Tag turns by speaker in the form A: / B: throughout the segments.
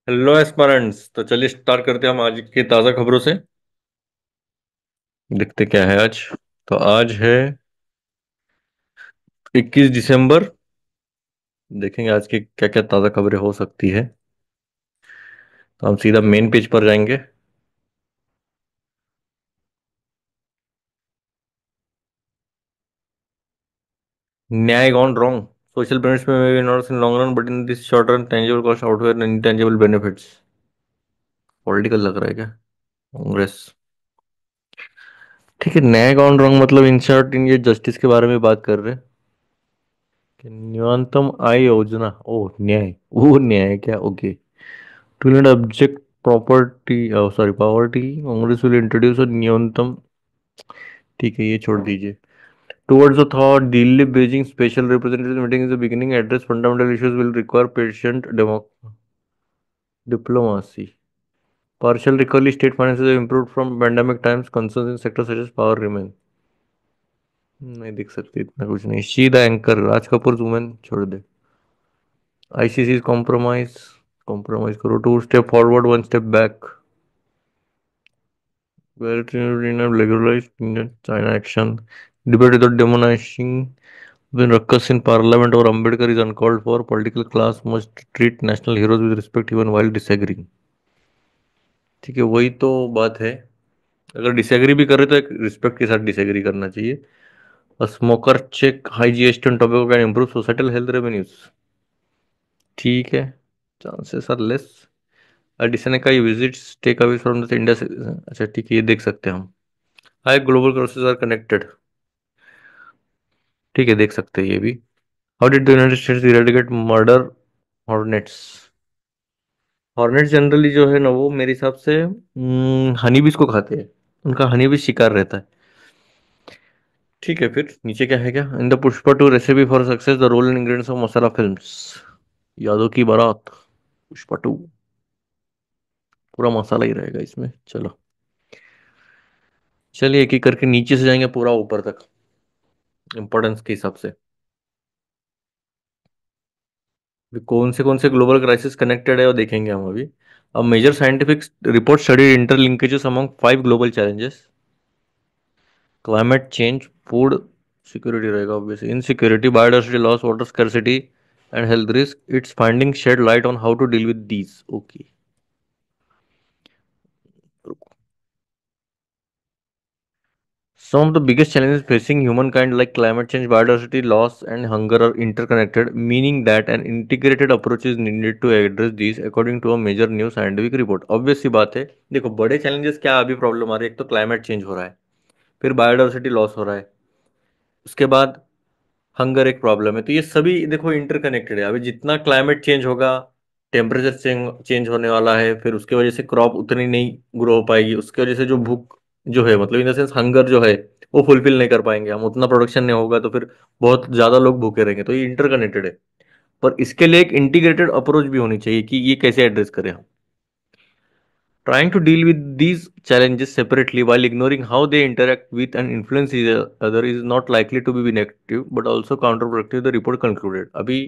A: Hello एस्पारेंट्स। तो चलिए start करते हैं हम आज की ताज़ा खबरों से। देखते क्या है आज। तो आज है 21 दिसंबर। देखेंगे आज की क्या क्या ताज़ा खबरें हो सकती है। तो हम सीधा मेन पेज पर जाएंगे। न्याय गॉन रॉन्ग। सोशल बेनिफिट्स में not in long run but in this short run tangible cost outerwear intangible benefits. Political लग रहा है क्या? कांग्रेस। ठीक है, न्याय गॉन रॉन्ग मतलब इन शॉर्ट इन ये जस्टिस के बारे में बात कर रहे हैं कि न्यूनतम आय योजना। ओ न्याय, वो न्याय क्या? Okay. To limit object property, sorry, poverty, Congress will introduce a न्यूनतम। ठीक है, ये छोड़ दीजिए। Towards the thought, Delhi Beijing Special Representatives meeting is the beginning. Address fundamental issues will require patient diplomacy. Partial recovery, state finances have improved from pandemic times. Concerns in sectors such as power remain. नहीं दिख सकती, इतना कुछ नहीं। She the anchor, Raj Kapoor women छोड़ दे। ICC compromise. Compromise करो। Two step forward one step back. Where legalized China action. Debate without demonizing. When ruckus in parliament or Ambedkar is uncalled for, political class must treat national heroes with respect even while disagreeing. ठीक है, वही तो बात है। अगर disagree भी कर रहे तो एक रिस्पेक्ट के साथ डिसएग्री करना चाहिए। A smoker check high GST on tobacco can improve societal health revenues. ठीक है, चांसेस आर लेस। एडिसन का visits take away from the India. अच्छा ठीक है, ये देख सकते हैं हम। High global crosses are connected. ठीक है, देख सकते हैं ये भी। How did the United States eradicate murder hornets. Hornets generally जो है ना, वो मेरे हिसाब से हनी बीज को खाते हैं। उनका हनी बीज शिकार रहता है। ठीक है, फिर नीचे क्या है? क्या in the Pushpa two recipe for success the role and ingredients of masala films. Yaadon Ki Baaraat. Pushpa two. पूरा मसाला ही रहेगा इसमें। चलो, चलिए एक एक करके नीचे से जाएंगे पूरा ऊपर तक, इंपॉर्टेंस के हिसाब से। कौन से ग्लोबल क्राइसिस कनेक्टेड है वो देखेंगे हम अभी। अब major scientific report study interlinkages among 5 global challenges। Climate change, food security रहेगा obviously, insecurity, biodiversity loss, water scarcity and health risk. It's finding shed light on how to deal with these. Okay. Some of the biggest challenges facing humankind, like climate change, biodiversity loss, and hunger, are interconnected, meaning that an integrated approach is needed to address these, according to a major new scientific report. Obvious सी बात है। देखो, बड़े challenges क्या अभी problem आ रही है? एक तो क्लाइमेट चेंज हो रहा है, फिर बायोडाइवर्सिटी लॉस हो रहा है, उसके बाद हंगर एक प्रॉब्लम है। तो ये सभी देखो इंटरकनेक्टेड है। अभी जितना क्लाइमेट चेंज होगा, टेम्परेचर चेंज चेंज होने वाला है, फिर उसके वजह से क्रॉप उतनी नहीं ग्रो हो पाएगी, उसके वजह से जो भूख जो है, मतलब इन द सेंस हंगर जो है, वो फुलफिल नहीं कर पाएंगे हम। उतना प्रोडक्शन नहीं होगा तो फिर बहुत ज्यादा लोग भूखे रहेंगे। तो ये इंटरकनेक्टेड है। पर इसके लिए एक इंटीग्रेटेड अप्रोच भी होनी चाहिए कि ये कैसे एड्रेस करें हम। Trying to deal with these challenges separately while ignoring how they interact with and influence each other is not likely to be negative but also counterproductive, the report concluded. अभी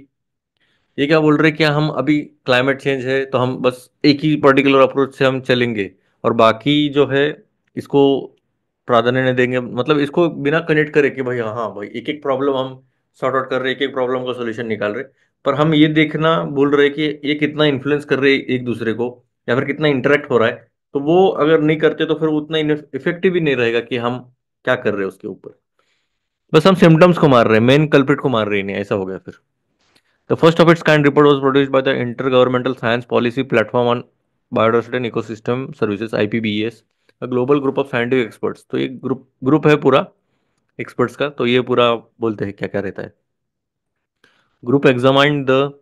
A: ये क्या बोल रहे हैं कि हम अभी क्लाइमेट चेंज है तो हम बस एक ही पर्टिकुलर अप्रोच से हम चलेंगे और बाकी जो है इसको प्राधान्य नहीं देंगे। मतलब इसको बिना कनेक्ट करे कि भाई हाँ भाई एक एक प्रॉब्लम हम सॉर्ट आउट कर रहे हैं, एक एक प्रॉब्लम का सोल्यूशन निकाल रहे हैं। पर हम ये देखना भूल रहे हैं कि ये कितना इन्फ्लुएंस कर रहे हैं एक दूसरे को, या फिर कितना इंटरेक्ट हो रहा है। तो वो अगर नहीं करते तो फिर उतना इफेक्टिव ही नहीं रहेगा कि हम क्या कर रहे हैं उसके ऊपर। बस हम सिम्टम्स को मार रहे हैं, मेन कल्प्रिट को मार रहे ही नहीं। ऐसा हो गया फिर। The first of its kind report was produced by the Intergovernmental Science Policy Platform on Biodiversity and Ecosystem Services (IPBES), a global group of scientific experts। तो ये ग्रुप है पूरा एक्सपर्ट्स का। तो ये पूरा बोलते हैं क्या क्या रहता है। Group examined the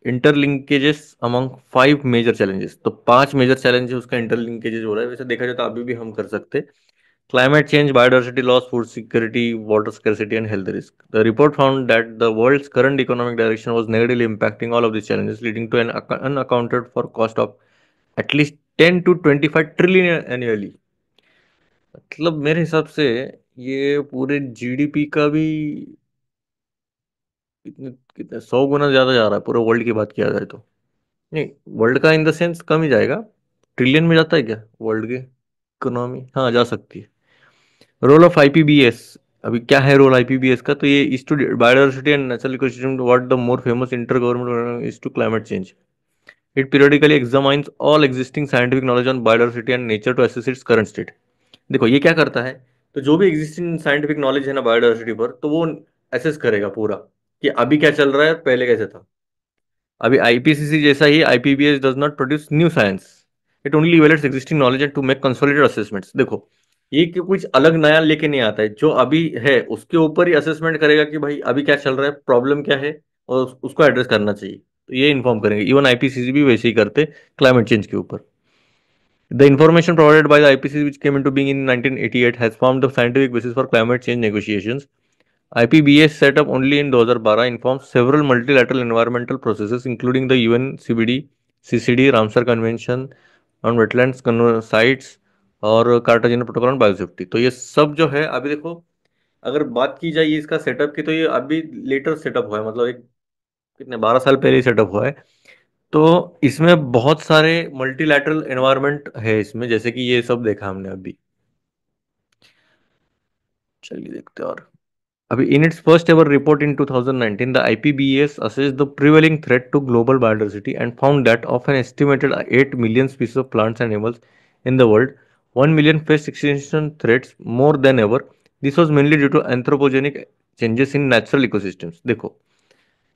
A: interlinkages among 5 major challenges. तो 5 मेजर चैलेंज उसका इंटरलिंकेजेस हो रहा है। वैसे देखा जाए तो अभी भी हम कर सकते हैं। Climate change, biodiversity loss, food security, water scarcity, and health risk. The report found that the world's current economic direction was negatively impacting all of these challenges, leading to an unaccounted for cost of at least 10 to 25 trillion annually। मतलब मेरे हिसाब से ये पूरे GDP का भी कितने कितने 100 गुना ज्यादा जा रहा है पूरे वर्ल्ड की बात किया जाए तो। नहीं, वर्ल्ड का इन द सेंस कम ही जाएगा। ट्रिलियन में जाता है क्या वर्ल्ड की इकोनॉमी? हाँ, जा सकती है। Role of IPBS. अभी क्या है रोल आईपीबीएस का? तो ये is to biodiversity and natural ecosystem, what the more famous inter government is to climate change. It periodically examines all existing scientific knowledge on biodiversity and nature to assess its current state. देखो ये क्या करता है, तो जो भी existing scientific knowledge है ना बायोडाइवर्सिटी पर, तो वो असेस करेगा पूरा कि अभी क्या चल रहा है, पहले कैसे था। अभी आईपीसीसी जैसा ही IPBS does not produce new science, it only evaluates existing knowledge and to make consolidated assessments. देखो ये कि कुछ अलग नया लेके नहीं आता है, जो अभी है उसके ऊपर ही असेसमेंट करेगा कि भाई अभी क्या चल रहा है, प्रॉब्लम क्या है, और उसको एड्रेस करना चाहिए। तो ये इन्फॉर्म करेंगे। इवन आईपीसीसी भी वैसे ही करते क्लाइमेट चेंज के ऊपर। The information provided by the IPCC, which came into being in 1988, has formed the scientific basis for climate change negotiations. IPBS, set up only in 2012, informs several multilateral environmental processes, including the UN CBD, CCD, Ramsar Convention on Wetlands Sites और Cartagena protocol on biosafety. तो ये सब जो है अभी देखो, अगर बात की जाए इसका सेटअप की, तो ये अभी लेटर सेटअप हुआ है, मतलब एक कितने 12 साल पहले ही सेटअप हुआ है। तो इसमें बहुत सारे मल्टीलैटरल एनवायरनमेंट है इसमें, जैसे कि ये सब देखा हमने अभी। चलिए देखते हैं और अभी in its first ever report in 2019, the IPBES assessed the prevailing threat to global biodiversity and found that of an estimated 8 million species of plants and animals in the world, 1 million faced extinction threats more than ever. This was mainly due to anthropogenic changes in natural ecosystems. देखो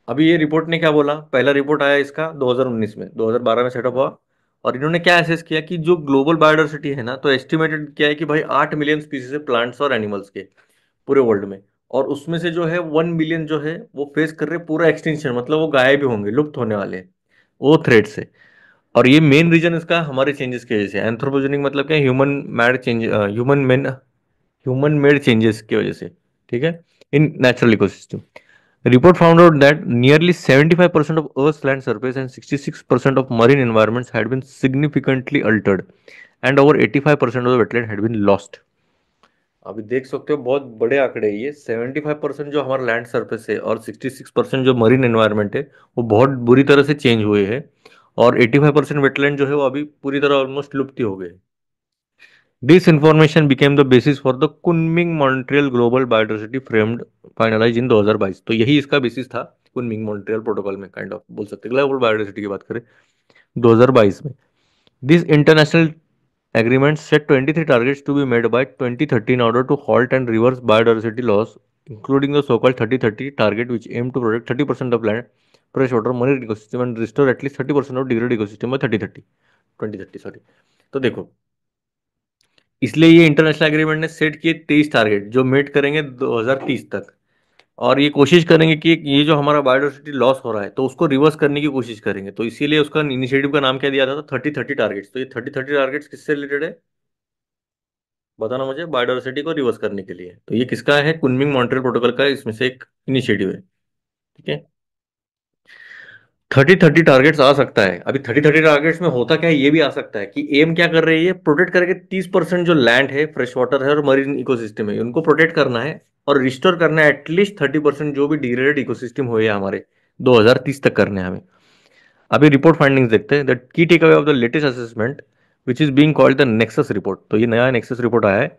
A: अभी ये report ने क्या बोला, पहला report आया इसका 2019 में, 2012 में सेटअप हुआ। और इन्होंने क्या एसेस किया कि जो ग्लोबल बायोडाइवर्सिटी है ना, तो एस्टिमेटेड क्या है कि भाई 8 मिलियन स्पीसीज है प्लांट्स और एनिमल्स के पूरे वर्ल्ड में। और उसमें से जो है 1 मिलियन जो है वो फेस कर रहे पूरा एक्सटिंक्शन, मतलब वो गायब भी होंगे, लुप्त होने वाले हैं वो थ्रेट से। और ये मेन रीजन इसका हमारे चेंजेस की वजह से, एंथ्रोपोजेनिक मतलब क्या, ह्यूमन मेड चेंजेस की वजह से। ठीक है, in natural ecosystem. Report found out that nearly 75% of Earth's land surface and 66% of marine environments had been significantly altered, and over 85% of the wetland had been lost. अभी देख सकते हो बहुत बड़े आंकड़े हैं ये। 75% जो हमारा लैंड सरफेस है और 66% जो मरीन एनवायरनमेंट है वो बहुत बुरी तरह से चेंज हुए हैं। और 85% वेटलैंड जो है वो अभी पूरी तरह ऑलमोस्ट लुप्त ही हो गए। This information became the basis for the Kunming Montreal global biodiversity framed finalize in 2022। तो यही इसका बेसिस था कुनमिंग मॉन्ट्रियल प्रोटोकॉल में, काइंड ऑफ बोल सकते हैं ग्लोबल बायोडाइवर्सिटी की बात करें 2022 में। This international agreement set 23 targets to be made by 2030 in order to halt and reverse biodiversity loss, including the so-called 30-30 target, which aim to protect 30% of land, freshwater, marine ecosystem and restore at least 30% of degraded ecosystem by 3030 2030 sorry. तो देखो इसलिए ये international agreement ने set किए 23 target जो met करेंगे 2030 तक। और ये कोशिश करेंगे कि ये जो हमारा बायोडाइवर्सिटी लॉस हो रहा है तो उसको रिवर्स करने की कोशिश करेंगे। तो इसीलिए उसका इनिशिएटिव का नाम क्या दिया था, 30-30 टारगेट्स। तो ये 30-30 टारगेट्स किससे रिलेटेड है बताना मुझे, बायोडाइवर्सिटी को रिवर्स करने के लिए। तो ये किसका है, कुनमिंग मॉन्ट्रियल प्रोटोकॉल का इसमें से एक इनिशिएटिव है। ठीक है, 30-30 टारगेट्स आ सकता है। अभी 30-30 टारगेट्स में होता क्या है ये भी आ सकता है कि एम क्या कर रही है, प्रोटेक्ट करके 30% जो लैंड है, फ्रेश वाटर है और मरीन इकोसिस्टम है उनको प्रोटेक्ट करना है। और रिस्टोर करना है एटलीस्ट 30% जो भी डिग्रेडेड इकोसिस्टम हुए हैं हमारे 2030 तक करने हैं हमें। अभी रिपोर्ट फाइंडिंग्स देखते हैं। The key take away of the latest assessment which is being called the nexus report. तो ये नया नेक्सस रिपोर्ट आया है,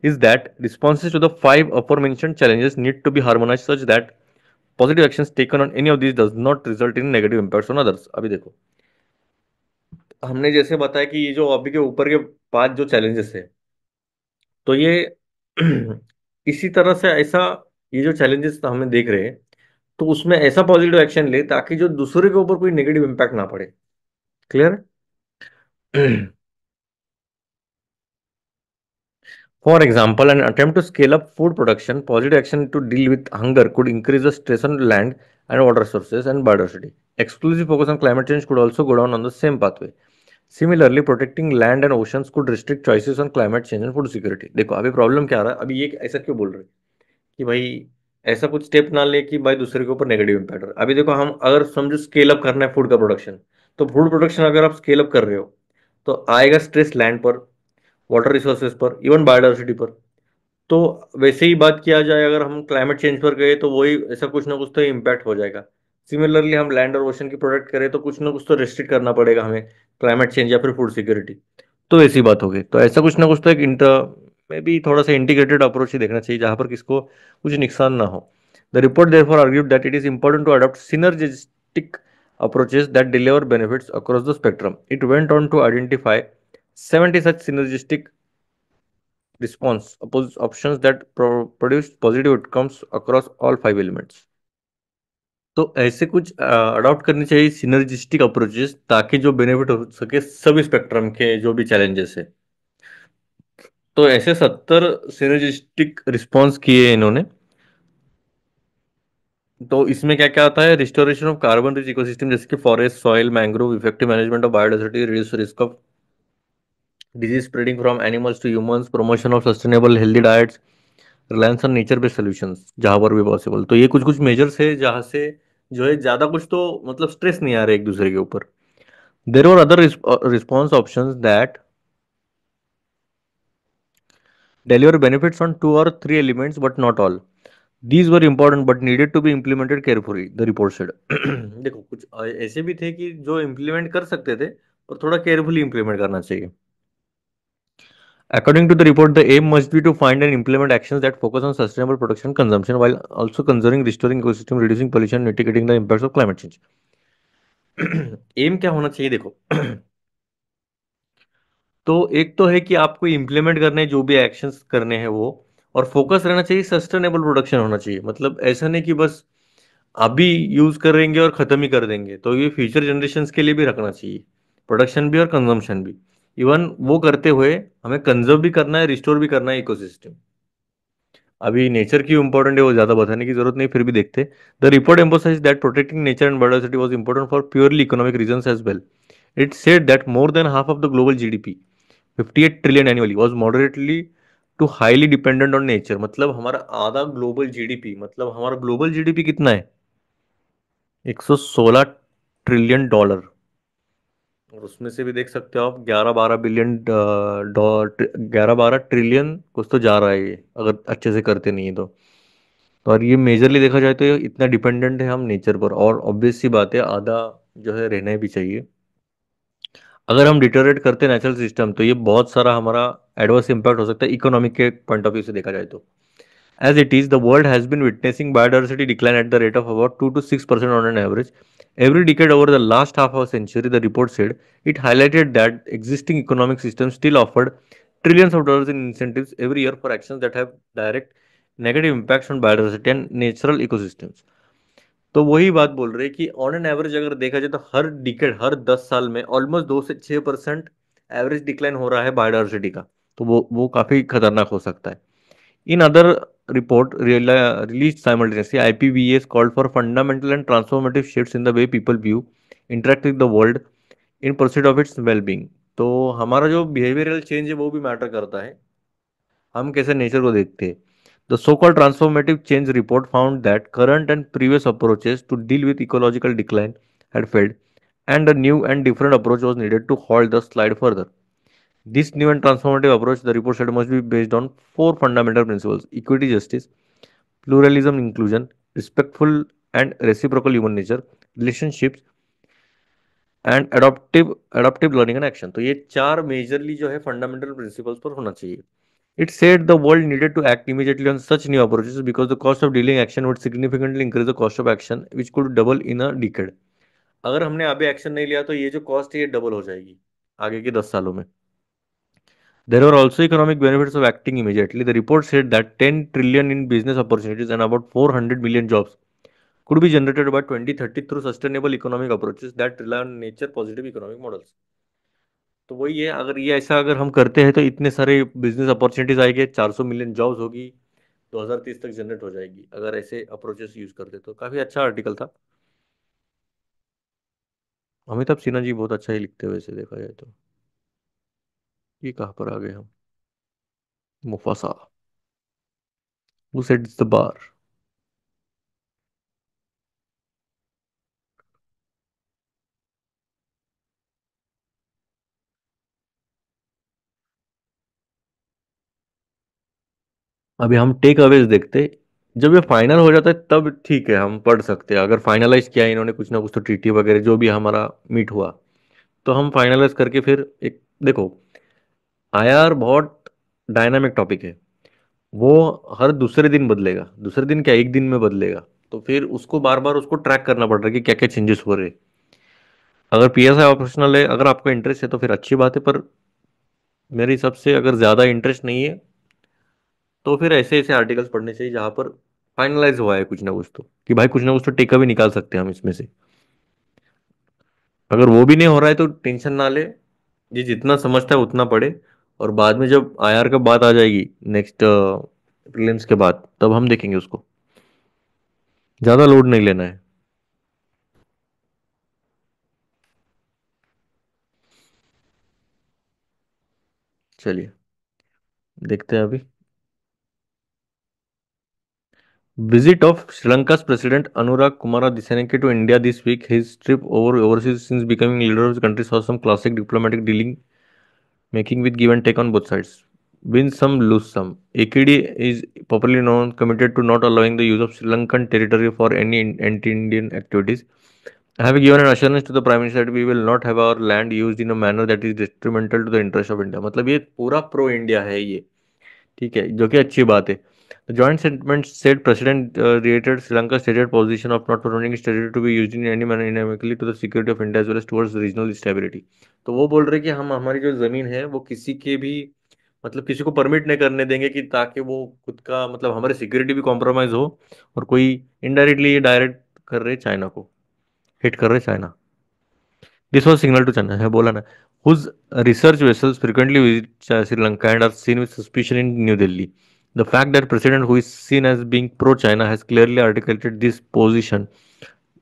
A: is that responses to the five aforementioned challenges need to be harmonized such that positive actions taken on any of these does not result in negative impacts on others। अभी देखो हमने जैसे बताया कि ये जो अभी के ऊपर के 5 जो चैलेंजेस है, तो ये इसी तरह से ऐसा, ये जो चैलेंजेस हमें देख रहे हैं तो उसमें ऐसा पॉजिटिव एक्शन ले ताकि जो दूसरे के ऊपर कोई नेगेटिव इम्पैक्ट ना पड़े। Clear? For example, an attempt to scale up food production, positive action to deal with hunger could increase the stress on land and water sources and biodiversity. Exclusive focus on climate change could also go down on the same pathway. Similarly, protecting land and oceans could restrict choices on climate change and food security। देखो अभी problem क्या आ रहा है, अभी ये ऐसा क्यों बोल रहे हैं कि भाई ऐसा कुछ स्टेप ना ले कि भाई दूसरे के ऊपर नेगेटिव इम्पैक्ट हो। अभी देखो हम अगर समझो स्केल अप करना है फूड का प्रोडक्शन, तो फूड प्रोडक्शन अगर आप स्केल अप कर रहे हो तो आएगा स्ट्रेस लैंड पर, वाटर रिसोर्सेज पर, इवन बायोडाइवर्सिटी पर। तो वैसे ही बात किया जाए अगर हम क्लाइमेट चेंज पर गए तो वही ऐसा कुछ ना कुछ तो इम्पैक्ट हो जाएगा। सिमिलरली हम लैंड और ओशन की प्रोटेक्ट करें तो कुछ ना कुछ तो रेस्ट्रिक्ट करना पड़ेगा हमें, क्लाइमेट चेंज या फिर फूड सिक्योरिटी। तो ऐसी बात होगी, तो ऐसा कुछ ना कुछ तो एक इंटर में भी थोड़ा सा इंटीग्रेटेड अप्रोच ही देखना चाहिए जहां पर किसको कुछ नुकसान ना हो। The report therefore argued that it is important to adopt synergistic approaches that deliver benefits across the spectrum. It went on to identify 70 such synergistic options that produce positive outcomes across all five elements. तो ऐसे कुछ adopt करनी चाहिए synergistic approaches, ताकि जो benefit हो सके सभी स्पेक्ट्रम के जो भी चैलेंजेस है। तो ऐसे 70 सिनर्जिस्टिक रिस्पॉन्स किए हैं इन्होंने। तो इसमें क्या क्या आता है, restoration of carbon rich ecosystem जैसे कि forest, soil, mangrove, effective management of biodiversity, reduce risk of disease spreading from animals to humans, promotion of sustainable healthy diets, reliance on nature based solutions जहां पर भी possible. तो ये कुछ कुछ measures है जहां से जो है ज्यादा कुछ तो मतलब स्ट्रेस नहीं आ रहा है एक दूसरे के ऊपर। There are other response options that deliver benefits on two or three elements but not all. These were important but needed to be implemented carefully, the report said. देखो कुछ ऐसे भी थे कि जो इम्प्लीमेंट कर सकते थे और थोड़ा केयरफुली इम्प्लीमेंट करना चाहिए। According to the report, the aim must be to find and implement actions that focus on sustainable production and consumption while also conserving, restoring ecosystem, reducing pollution, mitigating the impacts of climate change. एम क्या होना चाहिए देखो। तो एक तो है कि आपको इम्प्लीमेंट करने जो भी एक्शंस करने हैं वो, और फोकस रहना चाहिए, सस्टेनेबल प्रोडक्शन होना चाहिए। मतलब ऐसा नहीं कि बस अभी यूज करेंगे और खत्म ही कर देंगे, तो ये फ्यूचर जनरेशन्स के लिए भी रखना चाहिए, प्रोडक्शन भी और कंजम्पशन भी। इवन वो करते हुए हमें कंजर्व भी करना है, रिस्टोर भी करना है इकोसिस्टम। अभी नेचर की इंपॉर्टेंट है वो ज्यादा बताने की जरूरत नहीं, फिर भी देखते। The report emphasise that protecting nature and biodiversity was important for purely economic reasons as well. It said that more than half of the global GDP 58 trillion annually was moderately to highly dependent on nature. मतलब हमारा आधा global GDP, मतलब हमारा global GDP कितना है, 116 trillion dollar. और उसमें से भी देख सकते हो आप 11-12 बिलियन डॉलर, 11-12 ट्रिलियन कुछ तो जा रहा है ये, अगर अच्छे से करते नहीं है तो और ये मेजरली देखा जाए तो ये इतना डिपेंडेंट है हम नेचर पर, और ऑब्वियस सी बात है आधा जो है रहना भी चाहिए। अगर हम डिटोरेट करते हैं नेचुरल सिस्टम तो ये बहुत सारा हमारा एडवर्स इम्पैक्ट हो सकता है इकोनॉमिक के पॉइंट ऑफ व्यू से देखा जाए तो। As it is, the world has been witnessing biodiversity decline at the rate of about 2 to 6% on an average every decade over the last half of a century, the report said. It highlighted that existing economic systems still offered trillions of dollars in incentives every year for actions that have direct negative impacts on biodiversity and natural ecosystems. तो वही बात बोल रहे हैं कि on an average अगर देखा जाए तो हर डिकेड, हर 10 साल में ऑलमोस्ट 2 से 6% एवरेज डिक्लाइन हो रहा है बायोडाइवर्सिटी का। तो वो काफी खतरनाक हो सकता है। In other report released simultaneously, IPBES called for fundamental and transformative shifts in the way people view, interact with the world in pursuit of its well-being. तो हमारा जो बिहेवियरल चेंज है वो भी मैटर करता है, हम कैसे नेचर को देखते हैं। The so-called transformative change report found that current and previous approaches to deal with ecological decline had failed, and a new and different approach was needed to halt the slide further. This new and transformative approach, the report said, must be based on four fundamental principles: equity, justice, pluralism, inclusion, respectful and reciprocal human nature, relationships, and adoptive learning and action. तो ये चार majorly जो है fundamental principles पर होना चाहिए। It said the world needed to act immediately on such new approaches because the cost of dealing action would significantly increase the cost of action which could double in a decade. अगर हमने अभी action नहीं लिया तो ये जो cost है ये डबल हो जाएगी आगे के 10 सालों में। There were also economic benefits of acting immediately. The report said that 10 trillion in business opportunities and about 400 million jobs could be generated by 2030 through sustainable economic approaches that rely on nature positive economic models. तो वही है, अगर ये ऐसा अगर हम करते हैं तो इतने सारे बिजनेस अपॉर्चुनिटीज आएंगे, 400 मिलियन जॉब्स होगी, 2030 तक जनरेट हो जाएगी अगर ऐसे अप्रोचेस यूज करते। तो काफी अच्छा आर्टिकल था। अमिताभ सिन्हा जी बहुत अच्छा ही लिखते हुए वैसे देखा जाए तो। ये कहाँ पर आ गए हम, Mufasa, who sets the bar. अभी हम टेक अवेज देखते, जब ये फाइनल हो जाता है तब ठीक है, हम पढ़ सकते हैं। अगर फाइनलाइज किया है इन्होंने कुछ ना कुछ तो ट्रीटी वगैरह जो भी हमारा मीट हुआ, तो हम फाइनलाइज करके फिर एक देखो, आईआर बहुत डायनामिक टॉपिक है। वो हर दूसरे दिन बदलेगा, दूसरे दिन क्या एक दिन में बदलेगा। तो फिर उसको बार बार उसको ट्रैक करना पड़ रहा है कि क्या क्या चेंजेस हो रहे हैं। अगर पीएसआई ऑप्शनल है, अगर आपको इंटरेस्ट है तो फिर अच्छी बात है, पर मेरे हिसाब से अगर ज़्यादा इंटरेस्ट नहीं है तो फिर ऐसे ऐसे आर्टिकल्स पढ़ने चाहिए जहाँ पर फाइनलाइज हुआ है कुछ ना कुछ, तो कि भाई कुछ ना कुछ तो टेका भी निकाल सकते हैं हम इसमें से। अगर वो भी नहीं हो रहा है तो टेंशन ना ले, ये जितना समझता है उतना पढ़े। और बाद में जब आईआर का बात आ जाएगी नेक्स्ट प्रीलिम्स के बाद, तब हम देखेंगे उसको। ज़्यादा लोड नहीं लेना है। चलिए देखते हैं अभी। Visit of Sri Lanka's President Anurag Kumara Dissanayake to India this week. His trip overseas since becoming leader of the country saw some classic diplomatic dealing making with give and take on both sides. Win some, lose some. AKD is popularly known committed to not allowing the use of Sri Lankan territory for any anti-Indian activities. I have given an assurance to the Prime Minister that we will not have our land used in a manner that is detrimental to the interest of India. मतलब ये पूरा pro India है ये, ठीक है, जो कि अच्छी बात है। The joint statement said President reiterated Sri Lanka's stated position of not permitting its territory to be used in any manner inamically to the security of India as well as towards regional stability. तो वो बोल रहे कि हम हमारी जो जमीन है वो किसी के भी मतलब किसी को परमिट नहीं करने देंगे कि ताकि वो खुद का मतलब हमारी सिक्योरिटी भी कॉम्प्रोमाइज हो। और कोई इनडायरेक्टली ये डायरेक्ट कर रहे चाइना को, हिट कर रहे China. This was signal to China, है बोला ना, whose research vessels frequently visit Sri Lanka and are seen with suspicion in New Delhi. The fact that President, who is seen as being pro-China, has clearly articulated this position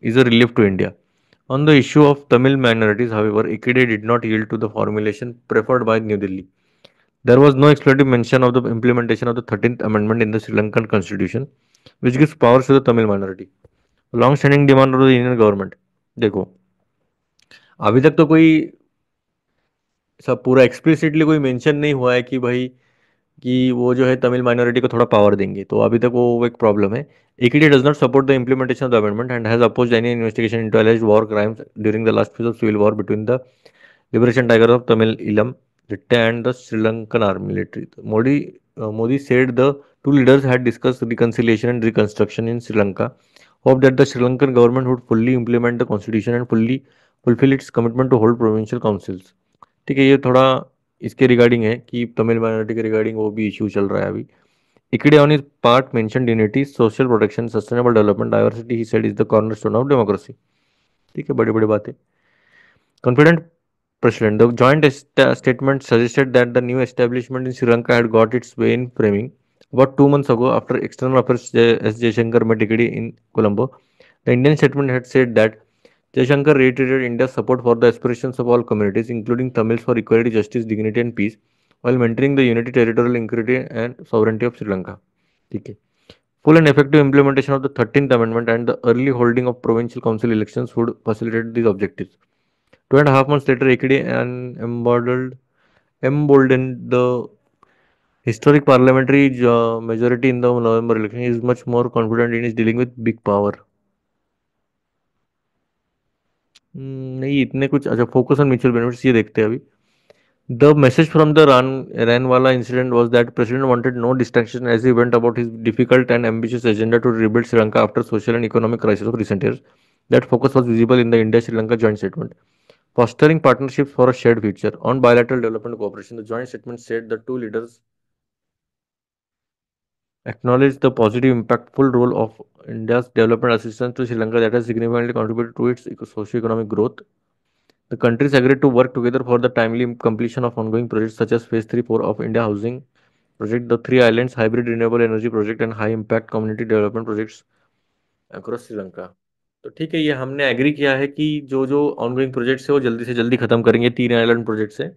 A: is a relief to India. On the issue of Tamil minorities, however, EKD did not yield to the formulation preferred by New Delhi. There was no explicit mention of the implementation of the 13th Amendment in the Sri Lankan constitution, which gives powers to the Tamil minority. Long-standing demand of the Indian government. देखो, अभी तक तो कोई सब पूरा explicitly कोई mention नहीं हुआ है कि भाई कि वो जो है तमिल माइनॉरिटी को थोड़ा पावर देंगे, तो अभी तक वो एक प्रॉब्लम है। EKD does not support the implementation of the amendment and has opposed any investigation into alleged war crimes during the last phase of civil war between the liberation tigers of Tamil Ilam Ritte and the Sri Lankan army military. Modi said the two leaders had discussed reconciliation and reconstruction in Sri Lanka, hoped that the Sri Lankan government would fully implement the constitution and fully fulfill its commitment to hold provincial councils. ठीक है, ये थोड़ा इसके regarding है कि Tamil minority के regarding वो भी इशू चल रहा है अभी। इकड़े on is part mention unity social protection sustainable development diversity he said is the cornerstone of democracy. ठीक है, बड़ी बड़ी बातें। Confident president. The joint statement suggested that the new establishment in Sri Lanka had got its way in framing. About 2 months ago, after External Affairs S. Jaishankar met Ikedi in Colombo, the Indian statement had said that Jaishankar reiterated India's support for the aspirations of all communities, including Tamils, for equality, justice, dignity, and peace, while maintaining the unity, territorial integrity, and sovereignty of Sri Lanka. ठीक है, full and effective implementation of the 13th Amendment and the early holding of provincial council elections would facilitate these objectives. 2.5 months later, Ekide and emboldened the historic parliamentary majority in the November election. He is much more confident in his dealing with big power. नहीं इतने कुछ। अच्छा, focus on mutual benefits ये देखते हैं अभी। The message from the Ranwala incident was that President wanted no distraction as he went about his difficult and ambitious agenda to rebuild Sri Lanka after social and economic crisis of recent years. That focus was visible in the India-Sri Lanka joint statement. Fostering partnerships for a shared future. On bilateral development cooperation, the joint statement said the two leaders acknowledged the positive, impactful role of India's development assistance to Sri Lanka that has significantly contributed to its socio-economic growth. The countries agreed to work together for the timely completion of ongoing projects such as Phase 3-4 of India Housing Project, the Three Islands Hybrid Renewable Energy Project, and High Impact Community Development Projects across Sri Lanka. तो ठीक है, ये हमने agree किया है कि जो जो ऑनगोइंग प्रोजेक्ट्स है वो जल्दी से जल्दी खत्म करेंगे। तीन आइलैंड प्रोजेक्ट से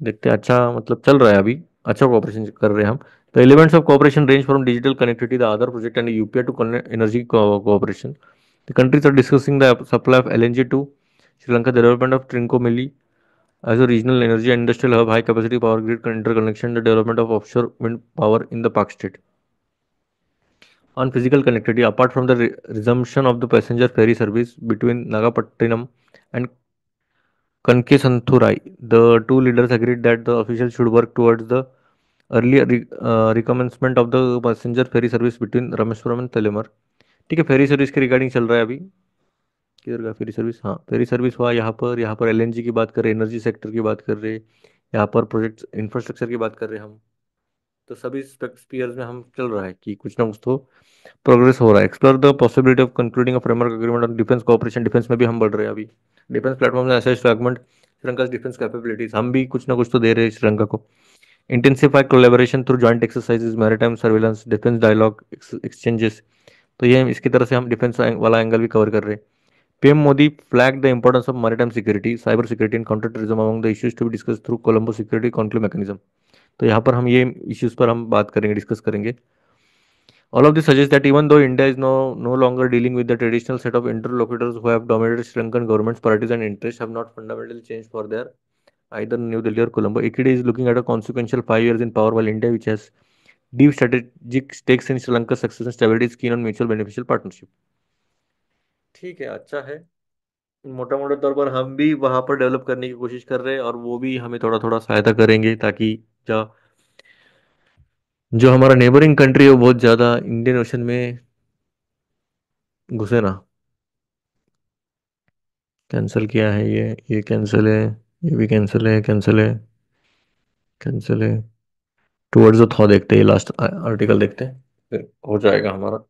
A: देखते हैं, अच्छा मतलब चल रहा है अभी, अच्छा कोऑपरेशन कर रहे हैं हम। The elements of cooperation range from digital connectivity the other project and UPI to energy cooperation. The countries are discussing the supply of LNG to Sri Lanka, development of Trincomalee as a regional energy and industrial hub, high capacity power grid interconnection, the development of offshore wind power in the Pak state. On physical connectivity, apart from the resumption of the passenger ferry service between Nagapattinam and Kankesanthurai, the two leaders agreed that the officials should work towards the early recommencement of the passenger ferry service between Rameswaram and तलेमर. ठीक है, ferry service के regarding चल रहा है अभी. किधर का ferry service? हाँ, फेरी सर्विस हुआ यहाँ पर एलएनजी की बात कर रहे हैं, एनर्जी सेक्टर की बात कर रहे हैं, यहाँ पर प्रोजेक्ट इंफ्रास्ट्रक्चर की बात कर रहे हैं हम. तो सभी स्पीयर्स में हम चल रहा है कि कुछ ना कुछ तो प्रोग्रेस हो रहा है. Explore the possibility of concluding a framework agreement on defence cooperation. Defence में भी हम बढ़ रहे हैं अभी. डिफेंस प्लेटफॉर्म में assess fragment Sri Lanka defence capabilities, हम भी कुछ ना कुछ तो दे रहे हैं श्रीलंका को. Intensify collaboration through joint exercises, maritime surveillance, defence dialogue exchanges. तो ये इसकी तरह से हम डिफेंस वाला एंगल भी कवर कर रहे हैं. PM Modi flag the importance of maritime security, cyber security and counter terrorism among the issues to be discussed through Colombo security conclave mechanism. तो यहाँ पर हम ये इश्यूज पर हम बात करेंगे, डिस्कस करेंगे. All of this suggests that even though India is no longer dealing with the traditional set of interlocutors who have dominated Sri Lankan government's priorities and interests, have not fundamentally changed for their either New Delhi or Colombo. AKD is looking at a consequential 5 years in power, while India, which has deep strategic stakes in Sri Lanka's success and stability, is keen on mutual beneficial partnership. ठीक है, अच्छा है. मोटा मोटा तौर पर हम भी वहां पर डेवलप करने की कोशिश कर रहे हैं और वो भी हमें थोड़ा थोड़ा सहायता करेंगे ताकि जो जो हमारा नेबरिंग कंट्री है वो बहुत ज़्यादा इंडियन ओशन में घुसे ना. कैंसिल किया है ये कैंसिल है, ये भी कैंसिल है, कैंसिल है, कैंसिल है. टुवर्ड्स द थॉ देखते हैं, लास्ट आर्टिकल देखते हैं, फिर हो जाएगा हमारा.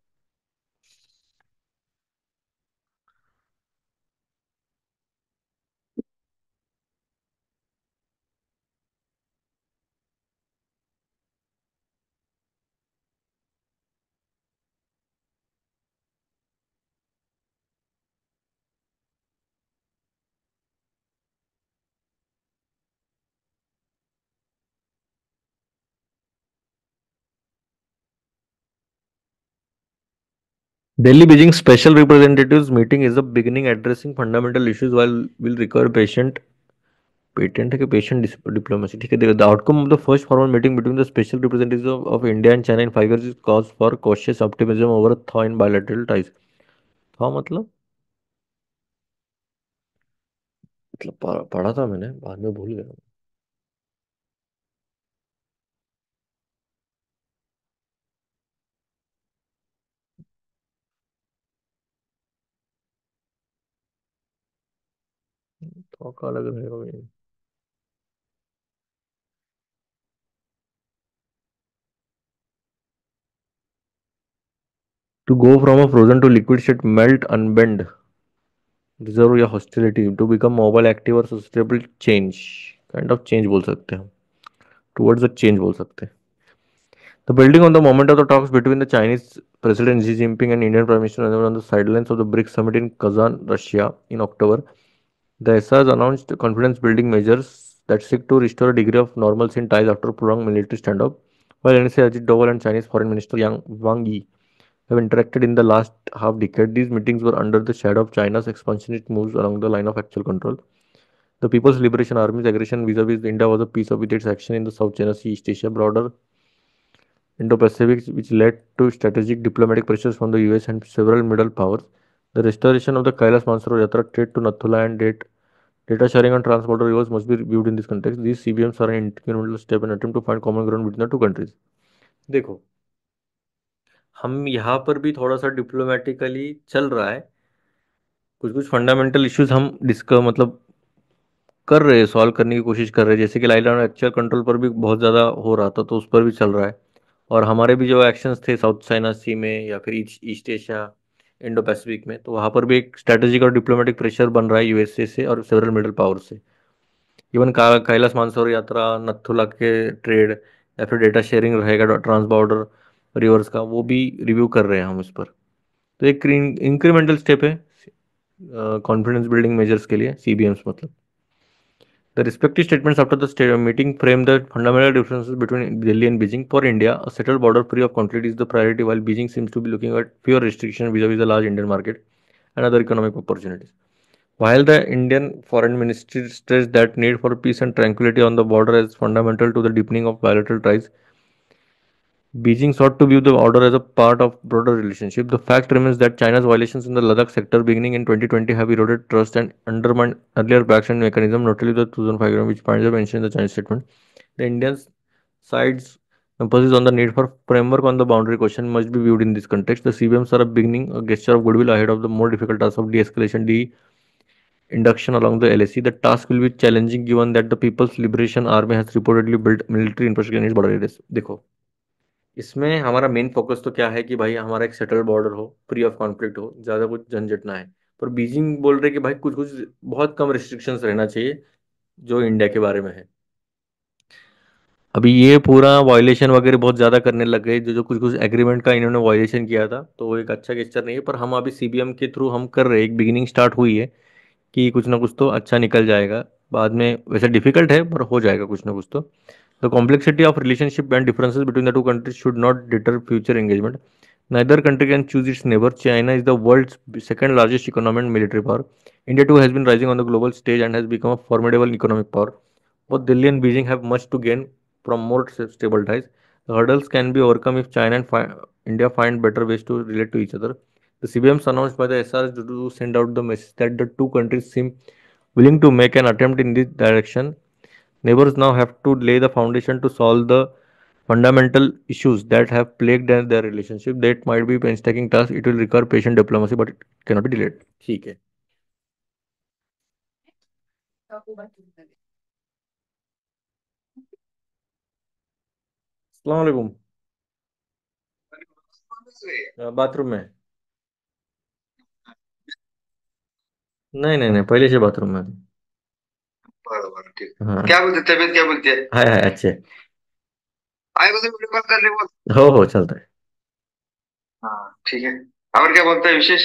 A: Delhi Beijing special representatives meeting is the beginning addressing fundamental issues while will require patent है कि patient diplomacy. ठीक है, देखो, the outcome of the first formal meeting between the special representatives of India and China in 5 years is cause for cautious optimism over a thaw in bilateral ties. thaw मतलब पढ़ा था मैंने, बाद में भूल गया. thaw का अलग रहेगा. To go from a frozen to liquid state, melt, unbend, reserve या hostility, to become mobile, active और sustainable change, kind of change बोल सकते हैं हम, towards a change बोल सकते हैं. The building on the moment of the talks between the Chinese President Xi Jinping and Indian Prime Minister Narendra Modi on the sidelines of the BRICS summit in Kazan, Russia in October, the SRs announced confidence-building measures that seek to restore a degree of normalcy in ties after a prolonged military standoff, while NSA Ajit Doval and Chinese Foreign Minister Wang Yi have interacted in the last half decade. These meetings were under the shadow of China's expansionist moves along the line of actual control. The People's Liberation Army's aggression vis-a-vis India was a piece of its action in the South China Sea, East Asia, broader Indo-Pacific, which led to strategic diplomatic pressures from the US and several Middle powers. The restoration of the Kailash Mansaro Yatra trade to Nathula and data sharing on transborder rivers must be viewed in this context. These CBMs are an incremental step in attempt to find common ground between the two countries. देखो, हम यहाँ पर भी थोड़ा सा diplomatically चल रहा है. कुछ कुछ फंडामेंटल इश्यूज हम डिस्कस मतलब कर रहे हैं, सॉल्व करने की कोशिश कर रहे हैं. जैसे कि लाइट एंड एक्चुअल कंट्रोल पर भी बहुत ज़्यादा हो रहा था, तो उस पर भी चल रहा है. और हमारे भी जो एक्शंस थे साउथ चाइना सी में या फिर ईस्ट एशिया, इंडो पैसिफिक में, तो वहाँ पर भी एक स्ट्रेटेजिक और डिप्लोमेटिक प्रेशर बन रहा है यूएसए से और सेवरल मिडल पावर से. इवन कैलाश मानसरोवर यात्रा, नथुला के ट्रेड या फिर डेटा शेयरिंग रहेगा ट्रांस बॉर्डर रिवर्स का, वो भी रिव्यू कर रहे हैं हम इस पर. तो एक इंक्रीमेंटल स्टेप है कॉन्फिडेंस बिल्डिंग मेजर्स के लिए, सीबीएम्स मतलब. The respective statements after the meeting frame the fundamental differences between Delhi and Beijing. For India, a settled border free of conflict is the priority, while Beijing seems to be looking at fewer restrictions vis-a-vis the large Indian market and other economic opportunities. While the Indian Foreign Ministry stressed that need for peace and tranquility on the border is fundamental to the deepening of bilateral ties, Beijing sought to view the order as a part of broader relationship. The fact remains that China's violations in the Ladakh sector beginning in 2020 have eroded trust and undermined earlier action mechanism, notably the 2005 agreement, which Pandya mentioned in the Chinese statement. The Indian sides emphasis on the need for framework on the boundary question must be viewed in this context. The CBMs are a beginning, a gesture of goodwill ahead of the more difficult task of de-escalation, de-induction along the LAC. The task will be challenging given that the People's Liberation Army has reportedly built military infrastructure in its border areas. देखो, इसमें हमारा main focus तो क्या है कि भाई हमारा एक सेटल बॉर्डर हो, फ्री ऑफ कॉन्फ्लिक्ट हो, ज़्यादा कुछ झंझट ना है। पर बीजिंग बोल रहे कि भाई कुछ कुछ बहुत कम रिस्ट्रिक्शंस रहना चाहिए जो इंडिया के बारे में है। अभी ये पूरा वायलेशन वगैरह बहुत ज़्यादा करने लग गए, जो जो कुछ कुछ एग्रीमेंट का इन्होंने वायलेशन किया था, तो वो एक अच्छा गेस्चर नहीं है। पर हम अभी सीबीएम के थ्रू हम कर रहे हैं, एक बिगिनिंग स्टार्ट हुई है कि कुछ ना कुछ तो अच्छा निकल जाएगा। बाद में वैसे डिफिकल्ट है पर हो जाएगा कुछ ना कुछ तो। The complexity of relationship and differences between the two countries should not deter future engagement. Neither country can choose its neighbor. China is the world's second largest economy and military power. India too has been rising on the global stage and has become a formidable economic power. Both Delhi and Beijing have much to gain from more stable ties. The hurdles can be overcome if China and India find better ways to relate to each other. The CBMs announced by the SRs to send out the message that the two countries seem willing to make an attempt in this direction. Neighbors now have to lay the foundation to solve the fundamental issues that have plagued their relationship. That might be painstaking task. It will require patient diplomacy, but it cannot be delayed. ठीक है. अस्सलाम वालेकुम. Bathroom में. नहीं नहीं नहीं, पहले से बाथरूम में. बरोबर ठीक. हाँ. क्या बोलते तबीयत क्या बोलती है? हाय अच्छे. आए बस वीडियो कॉल कर रहे हो. हो चलता है. हाँ ठीक है. और क्या बोलता है विशेष?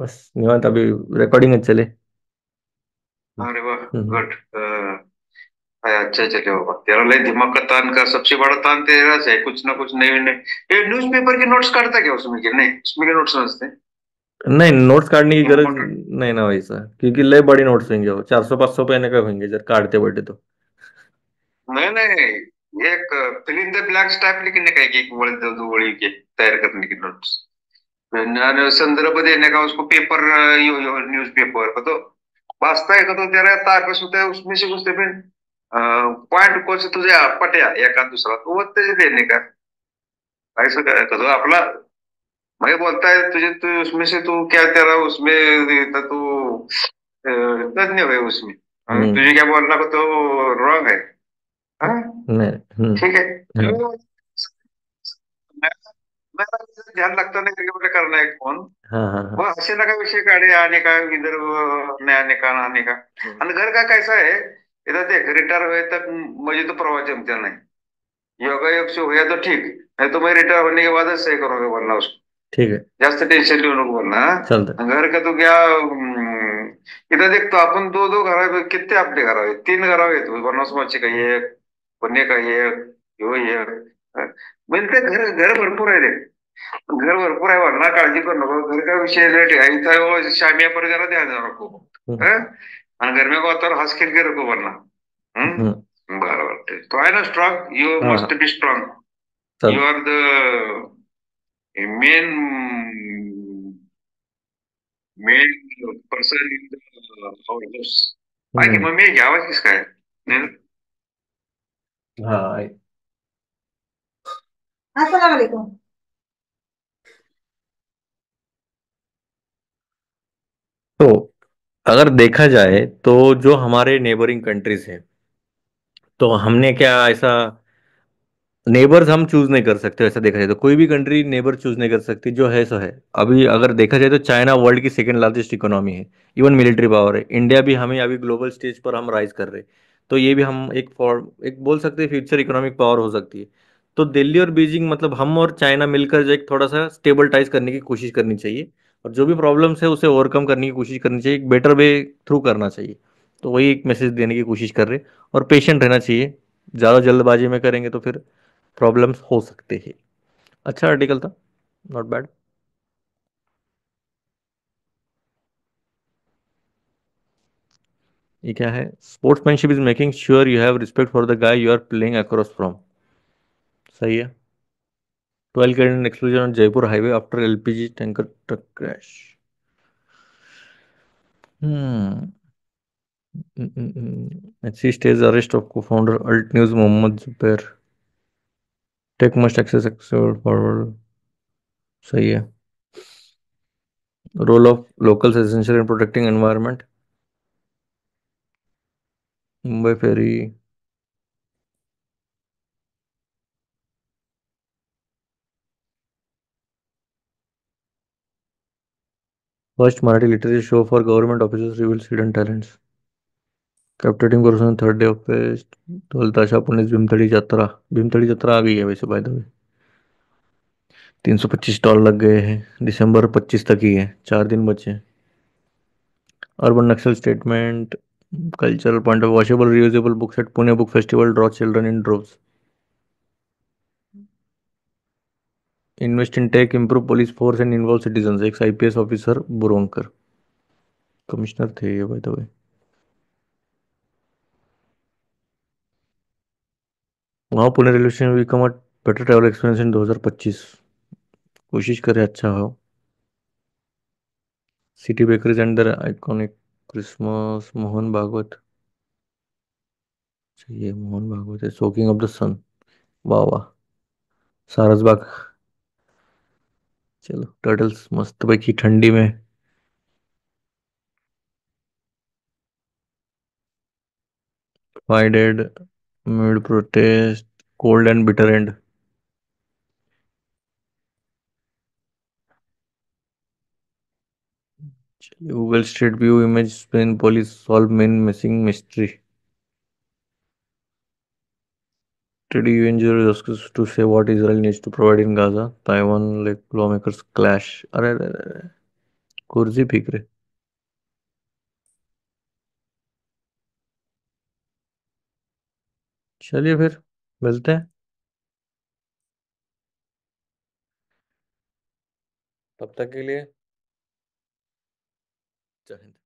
A: बस निवांत अभी रिकॉर्डिंग चले. अरे वाह गुड. अच्छा चले बाबा तेरा लय दिमाग का तान का सबसे बड़ा तान तेरा से कुछ ना कुछ नए नए ये न्यूज़पेपर के नोट्स काटता क्या उसमें के नहीं उसमें के नोट्स समझते नहीं, नोट्स काटने की गरज नहीं ना वैसा, क्योंकि लय बड़ी नोट्स होंगे वो 400 500 पेन का होंगे जब काटते बड़े तो. नहीं नहीं एक fill in the blanks type लिखने का एक वळी दो वळी के तैयार करने की नोट्स आणि संदर्भ देने का उसको पेपर न्यूज पेपर का तो वाचता है का तो तेरा तार पे सुते उसमें से कुछ फिर पॉइंट कौन से तुझे पटे एक आध दूसरा तो वो तेरे देने का ऐसा का तो अपना मैं बोलता है तुझे तू उसमें से तू क्या तेरा उसमें देता तू तज्ञ है उसमें. तुझे क्या बोलना को तो रॉन्ग है. हाँ? नहीं. ठीक है. हाँ. मेरा ध्यान लगता नाही क्रिकेट बोले करना एक फोन. हाँ हाँ हाँ. वो हसीना का विषय काढे आने का इधर नहीं आने का आने का और घर का कैसा है इधर देख रिटायर हुए तक मुझे तो प्रवाह जमते नहीं. योगा योग से हुआ तो ठीक नहीं तो मैं रिटायर होने के बाद सही करूंगा बोलना उसको. ठीक है. जास्त टेन्शन घेऊ नको बोलना. चलतं. घर का तो क्या इथं देखतो आपण दो दो घरा किती आपले घर आहेत 3 घर आहेत वनवासमाचे काही एक पुणे काही एक ह्यो एक म्हणजे ते घर घर भरपूर आहे रे. घर भरपूर आहे वरना काळजी करू नको घर का विषय रेट है इथं वो शामिया पर जरा ध्यान रखो. हैं? आणि घर में को तर हंस खेल के रखो वरना. बरोबर ठीक. तो आहे ना strong you must be strong. You are the main main person in the our house. बाकी मम्मी घ्यावाच किस काय नहीं? हाँ. अस्सलाम वालेकुम. तो अगर देखा जाए तो जो हमारे नेबरिंग कंट्रीज हैं, तो हमने क्या ऐसा नेबर्स हम चूज नहीं कर सकते। ऐसा देखा जाए तो कोई भी कंट्री नेबर चूज नहीं कर सकती, जो है सो है। अभी अगर देखा जाए तो चाइना वर्ल्ड की सेकंड लार्जेस्ट इकोनॉमी है, इवन मिलिट्री पावर है। इंडिया भी हमें अभी ग्लोबल स्टेज पर हम राइज कर रहे हैं, तो ये भी हम एक फॉर एक बोल सकते हैं फ्यूचर इकोनॉमिक पावर हो सकती है। तो दिल्ली और बीजिंग मतलब हम और चाइना मिलकर जो एक थोड़ा सा स्टेबल करने की कोशिश करनी चाहिए, और जो भी प्रॉब्लम्स है उसे ओवरकम करने की कोशिश करनी चाहिए, एक बेटर वे थ्रू करना चाहिए। तो वही एक मैसेज देने की कोशिश कर रहे हैं, और पेशेंट रहना चाहिए। ज़्यादा जल्दबाजी में करेंगे तो फिर प्रॉब्लम्स हो सकते हैं। अच्छा आर्टिकल था, नॉट बैड। ये क्या है? Sportsmanship is making sure you have respect for the guy you are playing across from. सही है। 12 killed explosion on Jaipur highway after LPG tanker truck crash. Hmm. HC stays arrest of co-founder Alt News Mohammad Zubair. Tech must access accessible forward. सही है. Role of locals essential in protecting environment. Mumbai ferry. First Marathi literature show for government officers reveals hidden talents. Captivating person third day of fest. दौलताशा police Bhimthadi यात्रा. भीमतड़ी यात्रा आ गई है वैसे bye the way. 325 stall लग गए हैं. दिसंबर 25 तक ही है. 4 दिन बचे हैं. Urban Naxal statement. Cultural point of washable reusable books at Pune Book Festival draw children in droves. Invest in tech, improve police force and involve citizens. Ex IPS officer Borwankar. Commissioner थे ये बाय द वे. वहाँ Pune railway station become a better travel experience in 2025. कोशिश करें अच्छा हो. City bakeries and the iconic Christmas Mohan Bhagwat. ये मोहन भागवत है. Soaking of the sun. वाह वाह. सारसबाग. चलो टर्टल्स मस्त पैकी ठंडी में. Five dead mid protest. Cold and bitter end. Google street view image Spain police solve man missing mystery. Did you enjoy discuss to say what Israel needs to provide in Gaza? Taiwan like lawmakers clash. अरे कुर्सी फेंक रहे. चलिए फिर मिलते हैं. तब तक के लिए जय हिंद.